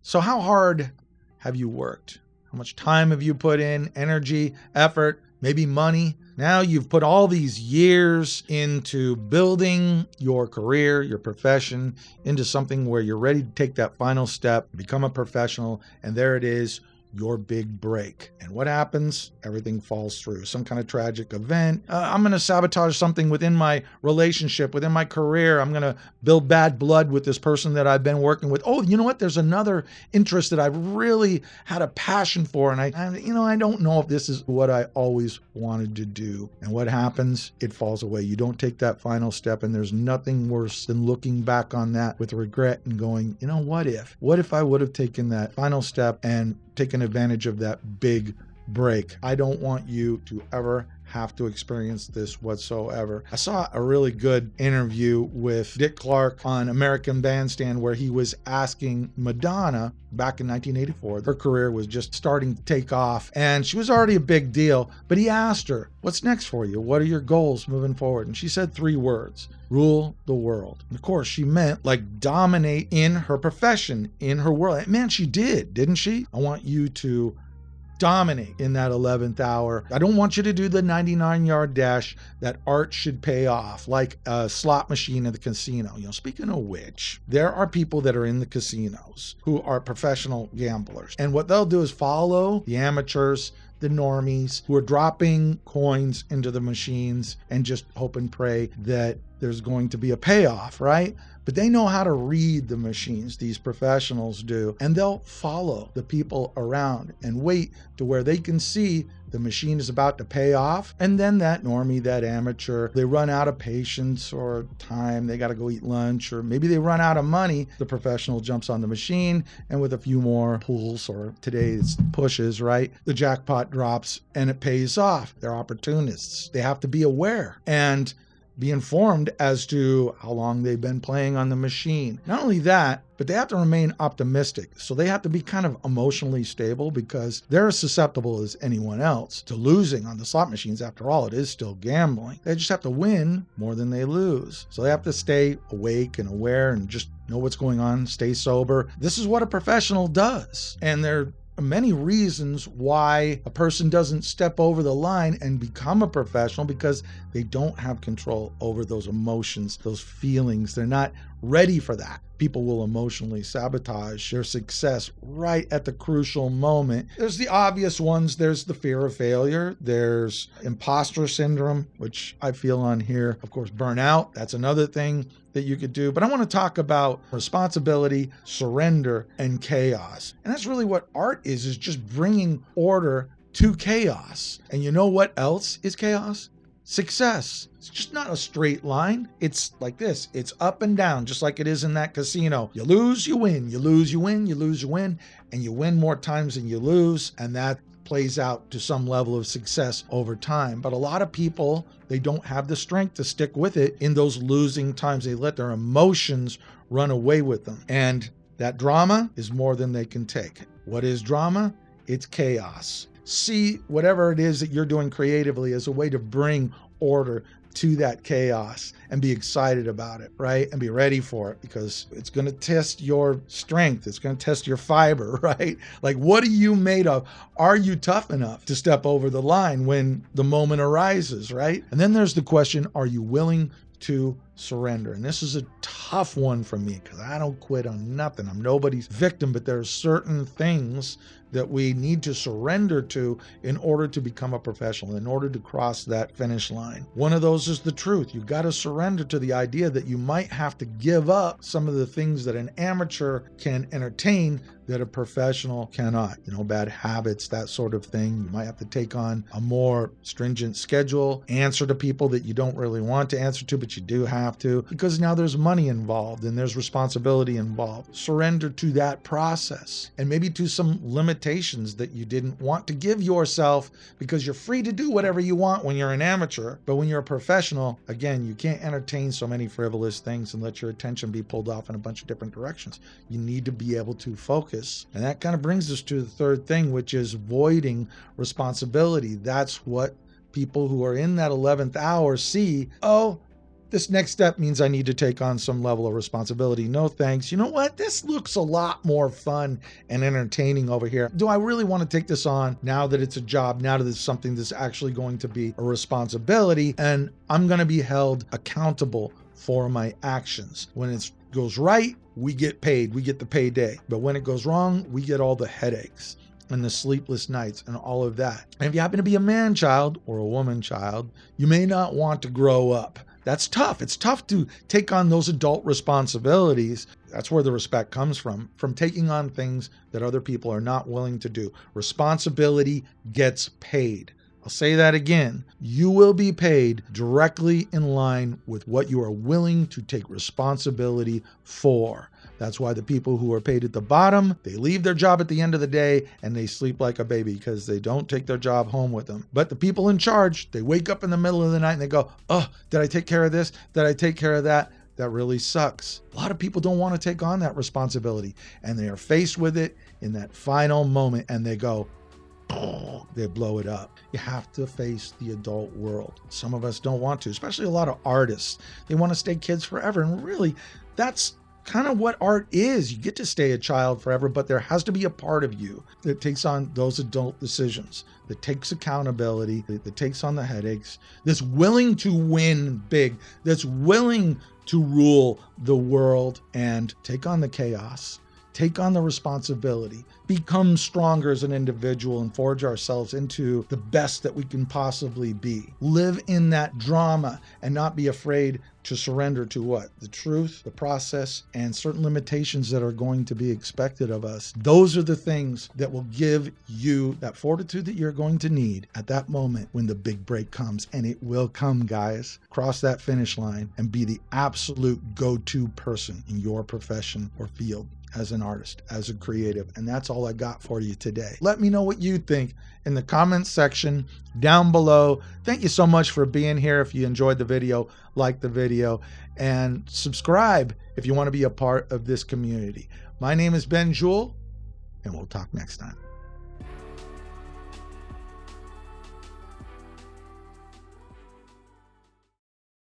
So how hard have you worked? How much time have you put in? Energy, effort, maybe money? Now you've put all these years into building your career, your profession, into something where you're ready to take that final step, become a professional, and there it is, your big break. And what happens? Everything falls through. Some kind of tragic event. I'm going to sabotage something within my relationship, within my career. I'm going to build bad blood with this person that I've been working with. Oh, you know what? There's another interest that I've really had a passion for. And I don't know if this is what I always wanted to do. And what happens? It falls away. You don't take that final step. And there's nothing worse than looking back on that with regret and going, what if? What if I would have taken that final step and taken advantage of that big break? I don't want you to ever have to experience this whatsoever. I saw a really good interview with Dick Clark on American Bandstand where he was asking Madonna back in 1984. Her career was just starting to take off and she was already a big deal, but he asked her, what's next for you? What are your goals moving forward? And she said 3 words: rule the world. And of course, she meant like dominate in her profession, in her world. And man, she did, didn't she? I want you to dominate in that 11th hour. I don't want you to do the 99-yard dash. That art should pay off like a slot machine at the casino. Speaking of which, there are people that are in the casinos who are professional gamblers. And what they'll do is follow the amateurs, the normies who are dropping coins into the machines and just hope and pray that there's going to be a payoff, right? But they know how to read the machines, these professionals do, and they'll follow the people around and wait to where they can see the machine is about to pay off. And then that normie, that amateur, they run out of patience or time. They got to go eat lunch, or maybe they run out of money. The professional jumps on the machine, and with a few more pulls, or today it's pushes, right? The jackpot drops and it pays off. They're opportunists. They have to be aware and be informed as to how long they've been playing on the machine. Not only that, but they have to remain optimistic. So they have to be kind of emotionally stable because they're as susceptible as anyone else to losing on the slot machines. After all, it is still gambling. They just have to win more than they lose. So they have to stay awake and aware and just know what's going on, stay sober. This is what a professional does. And they're many reasons why a person doesn't step over the line and become a professional, because they don't have control over those emotions, those feelings. They're not ready for that. People will emotionally sabotage their success right at the crucial moment. There's the obvious ones. There's the fear of failure. There's impostor syndrome, which I feel on here. Of course, burnout. That's another thing that you could do. But I want to talk about responsibility, surrender, and chaos. And that's really what art is just bringing order to chaos. And you know what else is chaos? Success. It's just not a straight line. It's like this. It's up and down, just like it is in that casino. You lose, you win. You lose, you win. You lose, you win. And you win more times than you lose. And that plays out to some level of success over time. But a lot of people, they don't have the strength to stick with it in those losing times. They let their emotions run away with them. And that drama is more than they can take. What is drama? It's chaos. See whatever it is that you're doing creatively as a way to bring order to that chaos and be excited about it, right? And be ready for it, because it's going to test your strength. It's going to test your fiber, right? Like, what are you made of? Are you tough enough to step over the line when the moment arises, right? And then there's the question, are you willing to surrender? And this is a tough one for me because I don't quit on nothing. I'm nobody's victim, but there are certain things that we need to surrender to in order to become a professional, in order to cross that finish line. One of those is the truth. You've got to surrender to the idea that you might have to give up some of the things that an amateur can entertain that a professional cannot. Bad habits, that sort of thing. You might have to take on a more stringent schedule, answer to people that you don't really want to answer to, but you do have to, because now there's money involved and there's responsibility involved. Surrender to that process and maybe to some limitations that you didn't want to give yourself, because you're free to do whatever you want when you're an amateur. But when you're a professional, again, you can't entertain so many frivolous things and let your attention be pulled off in a bunch of different directions. You need to be able to focus. And that kind of brings us to the third thing, which is voiding responsibility. That's what people who are in that 11th hour see. Oh, This next step means I need to take on some level of responsibility. No thanks. You know what? This looks a lot more fun and entertaining over here. Do I really want to take this on now that it's a job, now that it's something that's actually going to be a responsibility, and I'm going to be held accountable for my actions? When it goes right, we get paid, we get the payday. But when it goes wrong, we get all the headaches and the sleepless nights and all of that. And if you happen to be a man child or a woman child, you may not want to grow up. That's tough. It's tough to take on those adult responsibilities. That's where the respect comes from taking on things that other people are not willing to do. Responsibility gets paid. I'll say that again. You will be paid directly in line with what you are willing to take responsibility for. That's why the people who are paid at the bottom, they leave their job at the end of the day and they sleep like a baby because they don't take their job home with them. But the people in charge, they wake up in the middle of the night and they go, oh, did I take care of this? Did I take care of that? That really sucks. A lot of people don't want to take on that responsibility, and they are faced with it in that final moment and they go, they blow it up. You have to face the adult world. Some of us don't want to, especially a lot of artists. They want to stay kids forever. And really, that's kind of what art is. You get to stay a child forever, but there has to be a part of you that takes on those adult decisions, that takes accountability, that takes on the headaches, that's willing to win big, that's willing to rule the world and take on the chaos, take on the responsibility, become stronger as an individual, and forge ourselves into the best that we can possibly be. Live in that drama and not be afraid to surrender to what? The truth, the process, and certain limitations that are going to be expected of us. Those are the things that will give you that fortitude that you're going to need at that moment when the big break comes. And it will come, guys. Cross that finish line and be the absolute go-to person in your profession or field as an artist, as a creative. And that's all I got for you today. Let me know what you think in the comments section down below. Thank you so much for being here. If you enjoyed the video, like the video, and subscribe if you want to be a part of this community. My name is Ben Juhl, and we'll talk next time.